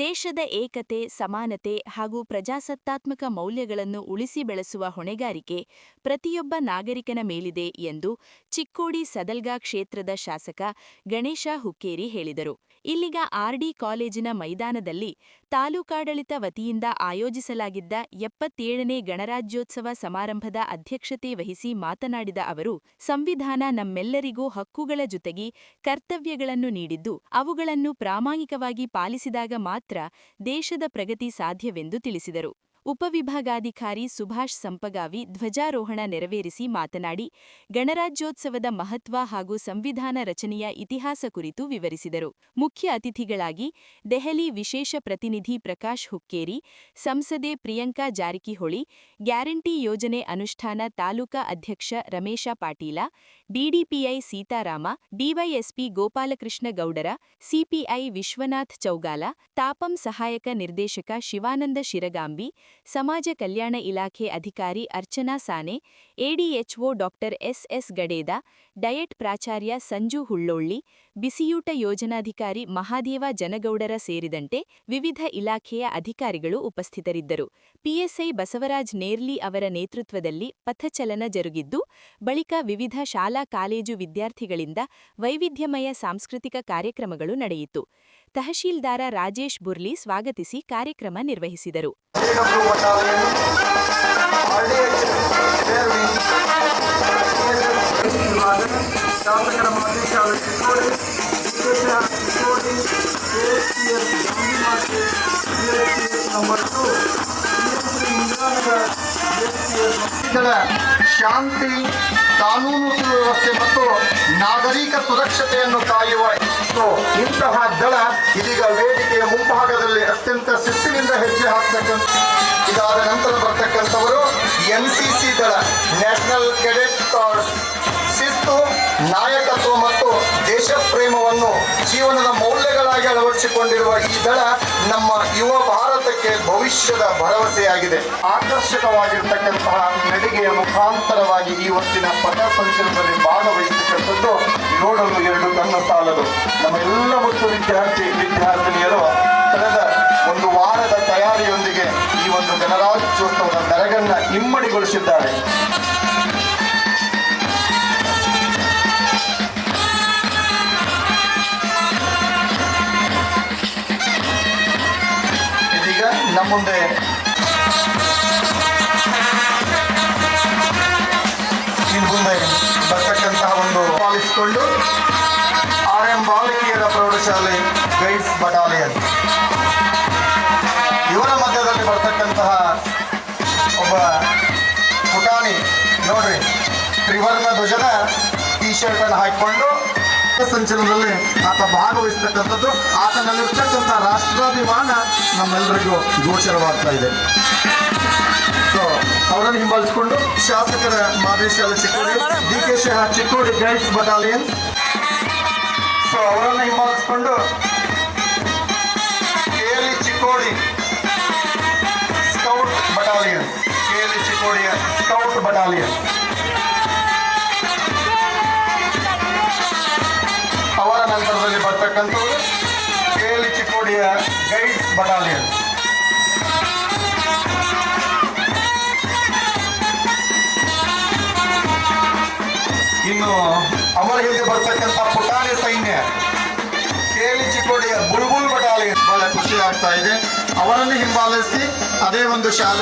ದೇಶದ ಏಕತೆ, ಸಮಾನತೆ ಹಾಗೂ ಪ್ರಜಾಸತ್ತಾತ್ಮಕ ಮೌಲ್ಯಗಳನ್ನು ಉಳಿಸಿ ಬೆಳೆಸುವ ಹೊಣೆಗಾರಿಕೆ ಪ್ರತಿಯೊಬ್ಬ ನಾಗರಿಕನ ಮೇಲಿದೆ ಎಂದು ಚಿಕ್ಕೋಡಿ ಸದಲ್ಗಾ ಕ್ಷೇತ್ರದ ಶಾಸಕ ಗಣೇಶ ಹುಕ್ಕೇರಿ ಹೇಳಿದರು. ಇಲ್ಲಿಗ ಆರ್ಡಿ ಕಾಲೇಜಿನ ಮೈದಾನದಲ್ಲಿ ತಾಲೂಕಾಡಳಿತ ವತಿಯಿಂದ ಆಯೋಜಿಸಲಾಗಿದ್ದ 77ನೇ ಗಣರಾಜ್ಯೋತ್ಸವ ಸಮಾರಂಭದ ಅಧ್ಯಕ್ಷತೆ ವಹಿಸಿ ಮಾತನಾಡಿದ ಅವರು, ಸಂವಿಧಾನ ನಮ್ಮೆಲ್ಲರಿಗೂ ಹಕ್ಕುಗಳ ಜೊತೆಗೆ ಕರ್ತವ್ಯಗಳನ್ನು ನೀಡಿದ್ದು, ಅವುಗಳನ್ನು ಪ್ರಾಮಾಣಿಕವಾಗಿ ಪಾಲಿಸಿದಾಗ ಮಾತ್ರ ದೇಶದ ಪ್ರಗತಿ ಸಾಧ್ಯವೆಂದು ತಿಳಿಸಿದರು. ಉಪವಿಭಾಗಾಧಿಕಾರಿ ಸುಭಾಷ್ ಸಂಪಗಾವಿ ಧ್ವಜಾರೋಹಣ ನೆರವೇರಿಸಿ ಮಾತನಾಡಿ, ಗಣರಾಜ್ಯೋತ್ಸವದ ಮಹತ್ವ ಹಾಗೂ ಸಂವಿಧಾನ ರಚನೆಯ ಇತಿಹಾಸ ಕುರಿತು ವಿವರಿಸಿದರು. ಮುಖ್ಯ ಅತಿಥಿಗಳಾಗಿ ದೆಹಲಿ ವಿಶೇಷ ಪ್ರತಿನಿಧಿ ಪ್ರಕಾಶ್ ಹುಕ್ಕೇರಿ, ಸಂಸದೆ ಪ್ರಿಯಾಂಕಾ ಜಾರಕಿಹೊಳಿ, ಗ್ಯಾರಂಟಿ ಯೋಜನೆ ಅನುಷ್ಠಾನ ತಾಲೂಕಾ ಅಧ್ಯಕ್ಷ ರಮೇಶ ಪಾಟೀಲ, ಡಿಡಿಪಿಐ ಸೀತಾರಾಮ, ಡಿವೈಎಸ್ಪಿ ಗೋಪಾಲಕೃಷ್ಣ ಗೌಡರ, ಸಿಪಿಐ ವಿಶ್ವನಾಥ್ ಚೌಗಾಲ, ತಾಪಂ ಸಹಾಯಕ ನಿರ್ದೇಶಕ ಶಿವಾನಂದ ಶಿರಗಾಂಬಿ, ಸಮಾಜ ಕಲ್ಯಾಣ ಇಲಾಖೆ ಅಧಿಕಾರಿ Archana Sane, ADHO doctor S Gadeda, DIET ಪ್ರಾಚಾರ್ಯ ಸಂಜು ಹುಳ್ಳೊಳ್ಳಿ, ಬಿಸಿಯೂಟ ಯೋಜನಾಧಿಕಾರಿ ಮಹಾದೇವ ಜನಗೌಡರ ಸೇರಿದಂತೆ ವಿವಿಧ ಇಲಾಖೆಯ ಅಧಿಕಾರಿಗಳು ಉಪಸ್ಥಿತರಿದ್ದರು. ಪಿಎಸ್ಐ ಬಸವರಾಜ್ ನೇರ್ಲಿ ಅವರ ನೇತೃತ್ವದಲ್ಲಿ ಪಥಚಲನ ಜರುಗಿದ್ದು, ಬಳಿಕ ವಿವಿಧ ಶಾಲಾ ಕಾಲೇಜು ವಿದ್ಯಾರ್ಥಿಗಳಿಂದ ವೈವಿಧ್ಯಮಯ ಸಾಂಸ್ಕೃತಿಕ ಕಾರ್ಯಕ್ರಮಗಳು ನಡೆಯಿತು. ತಹಶೀಲ್ದಾರ ರಾಜೇಶ್ ಬುರ್ಲಿ ಸ್ವಾಗತಿಸಿ ಕಾರ್ಯಕ್ರಮ ನಿರ್ವಹಿಸಿದರು. ಶಾಂತಿ, ಕಾನೂನು ಸುವ್ಯವಸ್ಥೆ ಮತ್ತು ನಾಗರಿಕ ಸುರಕ್ಷತೆಯನ್ನು ಕಾಯುವ ಇಂತಹ ದಳ ಇದೀಗ ವೇದಿಕೆಯ ಮುಂಭಾಗದಲ್ಲಿ ಅತ್ಯಂತ ಶಿಸ್ತಿನಿಂದ ಹೆಜ್ಜೆ ಹಾಕ್ತಕ್ಕಂಥ, ಇದಾದ ನಂತರ ಬರ್ತಕ್ಕಂಥವರು ಎನ್ಸಿಸಿ ದಳ, ನ್ಯಾಷನಲ್ ಕೆಡೆಟ್ ಕಾರ್ಪ್ಸ್. ಶಿಸ್ತು, ನಾಯಕತ್ವ ಮತ್ತು ದೇಶ ಪ್ರೇಮವನ್ನು ಜೀವನದ ಮೌಲ್ಯಗಳಾಗಿ ಅಳವಡಿಸಿಕೊಂಡಿರುವ ಈ ದಳ ನಮ್ಮ ಯುವ ಭಾರತಕ್ಕೆ ಭವಿಷ್ಯದ ಭರವಸೆಯಾಗಿದೆ. ಆಕರ್ಷಕವಾಗಿರ್ತಕ್ಕಂತಹ ನಡಿಗೆಯ ಮುಖಾಂತರವಾಗಿ ಈ ಹೊತ್ತಿನ ಪಥ ಸಂಚಲನದಲ್ಲಿ ಭಾಗವಹಿಸತಕ್ಕಂಥದ್ದು ನೋಡಲು ಎರಡು ಕಣ್ಣು ಸಾಲದು. ನಮ್ಮ ಎಲ್ಲ ಮುತ್ತು ವಿದ್ಯಾರ್ಥಿನಿಯರು ಕಳೆದ ಒಂದು ವಾರದ ತಯಾರಿಯೊಂದಿಗೆ ಈ ಒಂದು ಗಣರಾಜ್ಯೋತ್ಸವದ ಮೆರಗನ್ನ ಇಮ್ಮಡಿಗೊಳಿಸಿದ್ದಾರೆ. ಇದೀಗ ನಮ್ಮ ಮುಂದೆ ಬರ್ತಕ್ಕಂತಹ ಒಂದು ಪಾಲಿಸಿಕೊಂಡು RM ಬಾಲಕಿಯರ ಪ್ರೌಢಶಾಲೆ ಗೈಡ್ಸ್ ಬಟಾಲಿಯನ್, ಇವರ ಮಧ್ಯದಲ್ಲಿ ಬರ್ತಕ್ಕಂತಹ ಒಬ್ಬ ಪುಟಾಣಿ ನೋಡ್ರಿ, ತ್ರಿವರ್ಣ ಧ್ವಜದ ಟಿ ಶರ್ಟ್ ಅನ್ನು ಹಾಕಿಕೊಂಡು ಸಂಚಲನದಲ್ಲಿ ಆತ ಭಾಗವಹಿಸತಕ್ಕಂಥದ್ದು, ಆತನಲ್ಲಿರ್ತಕ್ಕಂಥ ರಾಷ್ಟ್ರಾಭಿಮಾನ ನಮ್ಮೆಲ್ಲರಿಗೂ ಗೋಚರವಾಗ್ತಾ ಇದೆ. ಸೊ ಅವರನ್ನು ಹಿಂಬಾಲಿಸಿಕೊಂಡು ಶಾಸಕರ ಮಾದರಿ ಶಾಲೆ Chikkodi, DK Chikkodi guides battalion, so ಅವರನ್ನು ಹಿಂಬಾಲಿಸಿಕೊಂಡು KLE Chikkodi scout battalion, KLE ಚಿಕ್ಕೋಡಿಯ ಸ್ಕೌಟ್ ಬಟಾಲಿಯನ್, ಅವರ ನಂತರದಲ್ಲಿ ಬರ್ತಕ್ಕಂಥವರು KLE ಚಿಕ್ಕೋಡಿಯ ಗೈಡ್ಸ್ ಬಟಾಲಿಯನ್. ಇನ್ನು ಅವರ ಹಿಂದೆ ಬರ್ತಕ್ಕಂಥ ಪುಟಾಣಿ ಸೈನ್ಯ KLE ಚಿಕ್ಕೋಡಿಯ ಬುಲ್ಬುಲ್ ಬಟಾಲಿಯನ್. ಬಹಳ ಖುಷಿ ಆಗ್ತಾ ಇದೆ. ಅವರನ್ನು ಹಿಂಬಾಲಿಸಿ ಅದೇ ಒಂದು ಶಾಲೆ